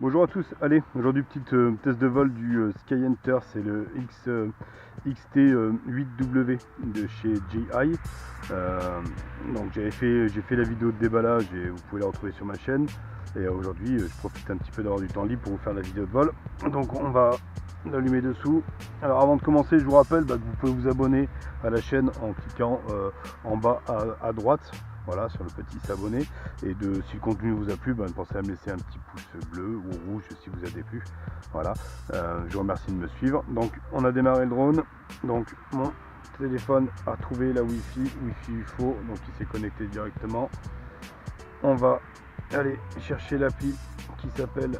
Bonjour à tous, allez, aujourd'hui petite test de vol du Skyenter, c'est le XT8W de chez GI. Donc j'ai fait la vidéo de déballage et vous pouvez la retrouver sur ma chaîne. Et aujourd'hui je profite un petit peu d'avoir du temps libre pour vous faire la vidéo de vol. Donc on va l'allumer dessous. Alors avant de commencer, je vous rappelle que vous pouvez vous abonner à la chaîne en cliquant en bas à droite. Voilà, sur le petit s'abonner. Et si le contenu vous a plu, pensez à me laisser un petit pouce bleu ou rouge si vous a déplu. Voilà, je vous remercie de me suivre. Donc on a démarré le drone. Donc mon téléphone a trouvé la Wi-Fi UFO, donc il s'est connecté directement. On va aller chercher l'appli qui s'appelle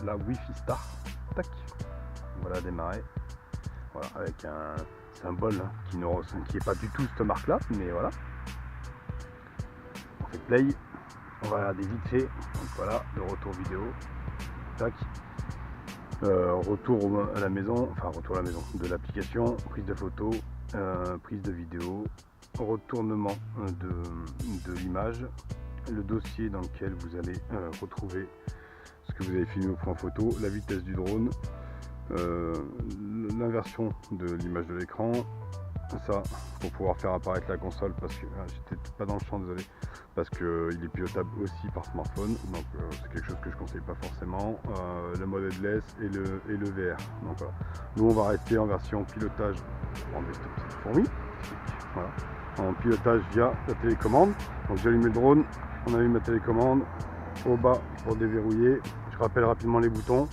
la Wi-Fi Star. Tac. Voilà, démarrer. Voilà, avec un symbole qui n'est pas du tout cette marque là, mais voilà. On fait play, on va regarder vite fait. Donc voilà, le retour vidéo. Tac. Retour à la maison, de l'application, prise de photo, prise de vidéo, retournement de l'image, le dossier dans lequel vous allez retrouver ce que vous avez filmé au point photo, la vitesse du drone, l'inversion de l'image de l'écran, ça pour pouvoir faire apparaître la console, parce que j'étais pas dans le champ, désolé, parce qu'il est pilotable aussi par smartphone, donc c'est quelque chose que je conseille pas forcément. Le mode headless et le VR. Donc voilà, nous on va rester en version pilotage, enlever cette petite fourmi, voilà, en pilotage via la télécommande. Donc j'ai allumé le drone, on allume la télécommande au bas pour déverrouiller. Je rappelle rapidement les boutons.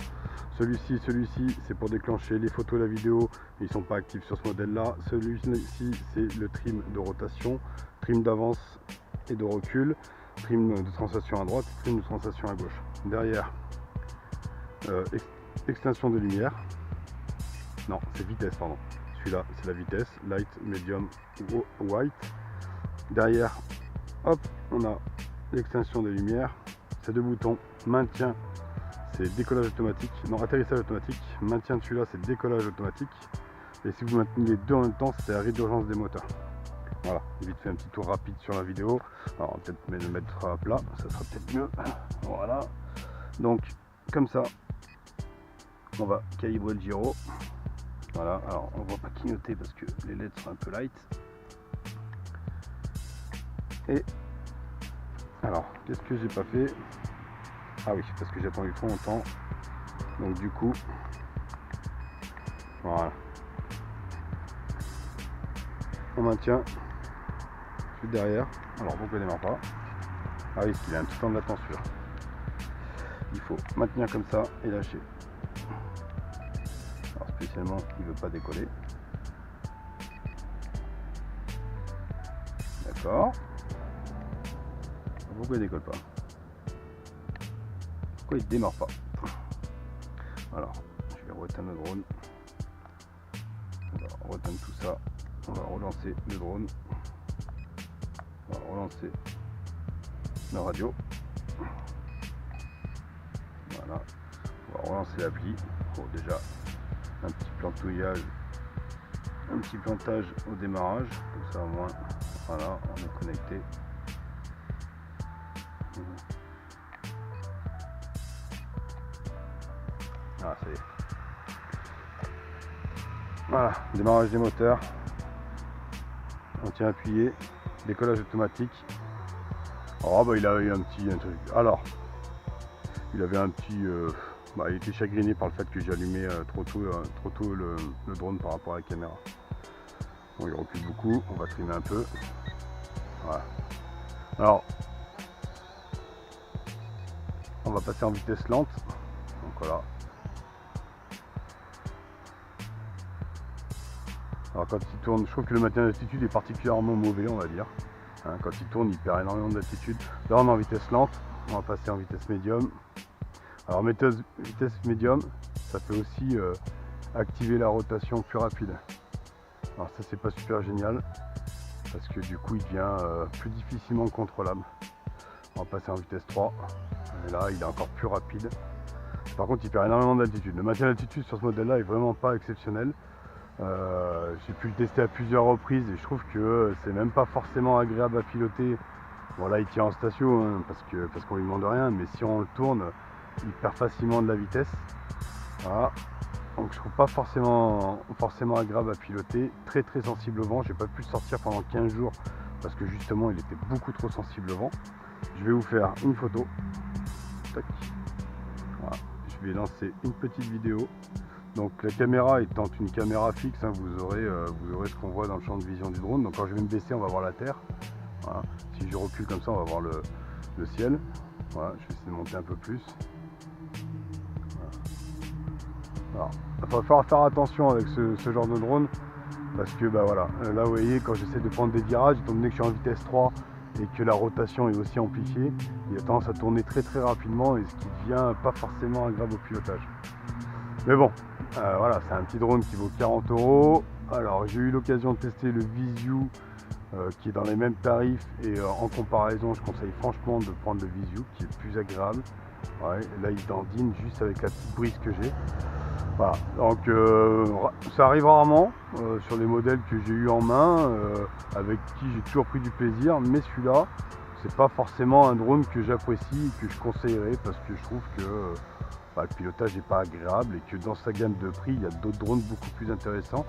Celui-ci, c'est pour déclencher les photos et la vidéo, ils ne sont pas actifs sur ce modèle-là. Celui-ci, c'est le trim de rotation, trim d'avance et de recul, trim de translation à droite, trim de translation à gauche. Derrière, extinction de lumière. Non, c'est vitesse, pardon. Celui-là, c'est la vitesse, light, medium, white. Derrière, hop, on a l'extinction des lumières. Ces deux boutons, maintien, c'est décollage automatique, non, atterrissage automatique, maintien de celui-là c'est décollage automatique, et si vous maintenez les deux en même temps c'est arrêt d'urgence des moteurs. Voilà, vite fait un petit tour rapide sur la vidéo. Alors on va peut-être le mettre à plat, ça sera peut-être mieux. Voilà, donc comme ça on va calibrer le gyro. Voilà, alors on ne va pas clignoter parce que les LED sont un peu light. Et alors qu'est-ce que j'ai pas fait? Ah oui, parce que j'ai attendu trop longtemps. Donc du coup, voilà. On maintient. Celui derrière. Alors pourquoi il ne démarre pas? Ah oui, parce qu'il a un petit temps de latence celui-là. Il faut maintenir comme ça et lâcher. Alors spécialement, il ne veut pas décoller. D'accord. Pourquoi il ne décolle pas? Pourquoi il ne démarre pas? Alors, je vais reteindre le drone. On va reteindre tout ça. On va relancer le drone. On va relancer la radio. Voilà. On va relancer l'appli. Bon, déjà, un petit plantouillage, un petit plantage au démarrage. Comme ça, au moins, voilà, on est connecté. Ah, ça y est. Voilà, démarrage des moteurs. On tient appuyé. Décollage automatique. Oh bah il a eu un truc. Alors, il avait un petit. Il était chagriné par le fait que j'ai allumé trop tôt le drone par rapport à la caméra. Bon, il recule beaucoup. On va trimer un peu. Voilà. Alors, on va passer en vitesse lente. Donc voilà. Alors quand il tourne, je trouve que le maintien d'altitude est particulièrement mauvais, on va dire. Hein, quand il tourne, il perd énormément d'altitude. Là, on est en vitesse lente. On va passer en vitesse médium. Alors vitesse médium, ça peut aussi activer la rotation plus rapide. Alors ça, c'est pas super génial parce que du coup, il devient plus difficilement contrôlable. On va passer en vitesse 3. Et là, il est encore plus rapide. Par contre, il perd énormément d'altitude. Le maintien d'altitude sur ce modèle-là est vraiment pas exceptionnel. J'ai pu le tester à plusieurs reprises et je trouve que c'est même pas forcément agréable à piloter Bon là il tient en station hein, parce qu'on lui demande rien, mais si on le tourne, il perd facilement de la vitesse. Voilà. Donc je trouve pas forcément agréable à piloter, très sensible au vent. J'ai pas pu le sortir pendant 15 jours parce que justement il était beaucoup trop sensible au vent. Je vais vous faire une photo. Tac. Voilà. Je vais lancer une petite vidéo. Donc la caméra étant une caméra fixe, hein, vous aurez ce qu'on voit dans le champ de vision du drone. Donc quand je vais me baisser, on va voir la terre. Voilà. Si je recule comme ça, on va voir le ciel. Voilà. Je vais essayer de monter un peu plus. Alors, il va falloir faire attention avec ce genre de drone parce que bah voilà, là vous voyez quand j'essaie de prendre des virages, étant donné que je suis en vitesse 3 et que la rotation est aussi amplifiée, il a tendance à tourner très rapidement et ce qui devient pas forcément agréable au pilotage. Mais bon, voilà, c'est un petit drone qui vaut 40 €. Alors j'ai eu l'occasion de tester le Visu qui est dans les mêmes tarifs et en comparaison je conseille franchement de prendre le Visu qui est plus agréable. Ouais, là il dandine juste avec la petite brise que j'ai. Voilà, donc ça arrive rarement sur les modèles que j'ai eu en main, avec qui j'ai toujours pris du plaisir, mais celui-là, c'est pas forcément un drone que j'apprécie et que je conseillerais parce que je trouve que le pilotage n'est pas agréable et que dans sa gamme de prix, il y a d'autres drones beaucoup plus intéressants.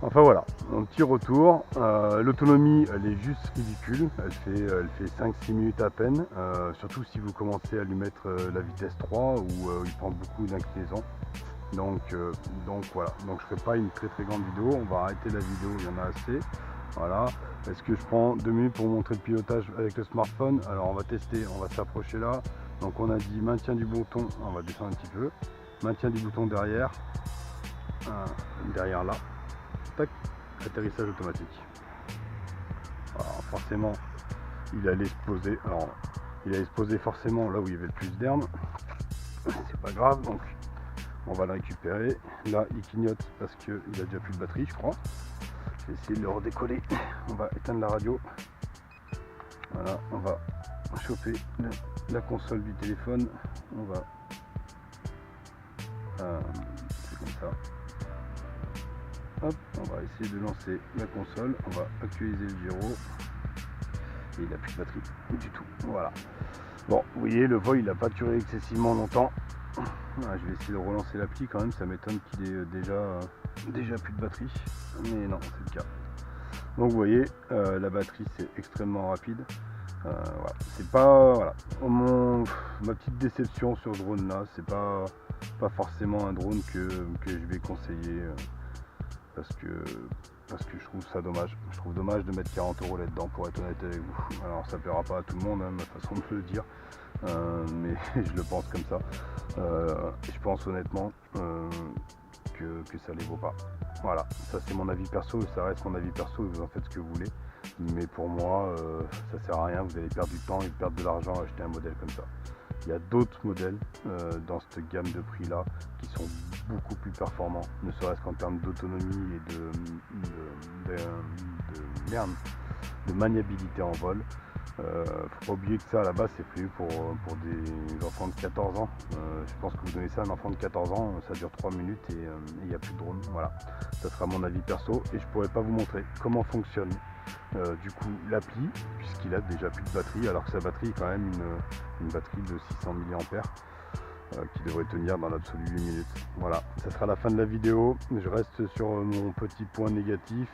Enfin voilà, un petit retour. L'autonomie, elle est juste ridicule. Elle fait 5-6 minutes à peine, surtout si vous commencez à lui mettre la vitesse 3 où il prend beaucoup d'inclinaison. Donc voilà, donc je ferai pas une très grande vidéo, on va arrêter la vidéo, il y en a assez. Voilà, est-ce que je prends 2 minutes pour vous montrer le pilotage avec le smartphone? Alors on va tester, on va s'approcher là. Donc on a dit maintien du bouton, on va descendre un petit peu, maintien du bouton derrière, derrière là, tac, atterrissage automatique. Alors forcément il allait se poser, alors il allait se poser forcément là où il y avait le plus d'herbe, c'est pas grave, donc on va le récupérer. Là il clignote parce qu'il a déjà plus de batterie je crois. Je vais essayer de le redécoller. On va éteindre la radio. Voilà, on va choper la console du téléphone. On va c'est comme ça. Hop, on va essayer de lancer la console. On va actualiser le gyro. Et il n'a plus de batterie du tout. Voilà. Bon, vous voyez, le vol il n'a pas duré excessivement longtemps. Voilà, je vais essayer de relancer l'appli quand même. Ça m'étonne qu'il ait déjà plus de batterie. Mais non, c'est le cas. Donc vous voyez, la batterie c'est extrêmement rapide. Voilà. C'est pas voilà. Ma petite déception sur ce drone là, c'est pas forcément un drone que je vais conseiller parce que je trouve ça dommage. Je trouve dommage de mettre 40 € là-dedans pour être honnête avec vous. Alors ça plaira pas à tout le monde, hein, ma façon de le dire, mais je le pense comme ça. Je pense honnêtement que ça les vaut pas. Voilà, ça c'est mon avis perso, ça reste mon avis perso, vous en faites ce que vous voulez. Mais pour moi, ça sert à rien, vous allez perdre du temps et perdre de l'argent à acheter un modèle comme ça. Il y a d'autres modèles dans cette gamme de prix là qui sont beaucoup plus performants, ne serait-ce qu'en termes d'autonomie et de maniabilité en vol. Faut pas oublier que ça à la base c'est prévu pour des enfants de 14 ans. Je pense que vous donnez ça à un enfant de 14 ans, ça dure 3 minutes et il n'y a plus de drone. Voilà, ça sera mon avis perso et je pourrais pas vous montrer comment fonctionne du coup l'appli puisqu'il a déjà plus de batterie alors que sa batterie est quand même une batterie de 600 mAh qui devrait tenir dans l'absolu 8 minutes. Voilà, ça sera la fin de la vidéo. Je reste sur mon petit point négatif.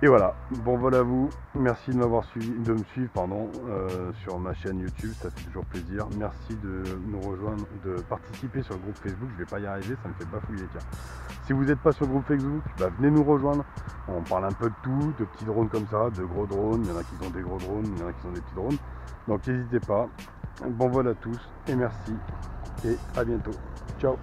Et voilà, bon vol à vous, merci de m'avoir suivi, de me suivre sur ma chaîne YouTube, ça fait toujours plaisir. Merci de nous rejoindre, de participer sur le groupe Facebook, je vais pas y arriver, ça me fait bafouiller tiens. Si vous n'êtes pas sur le groupe Facebook, venez nous rejoindre, on parle un peu de tout, de petits drones comme ça, de gros drones, il y en a qui ont des gros drones, il y en a qui ont des petits drones. Donc n'hésitez pas, bon vol à tous et merci et à bientôt, ciao.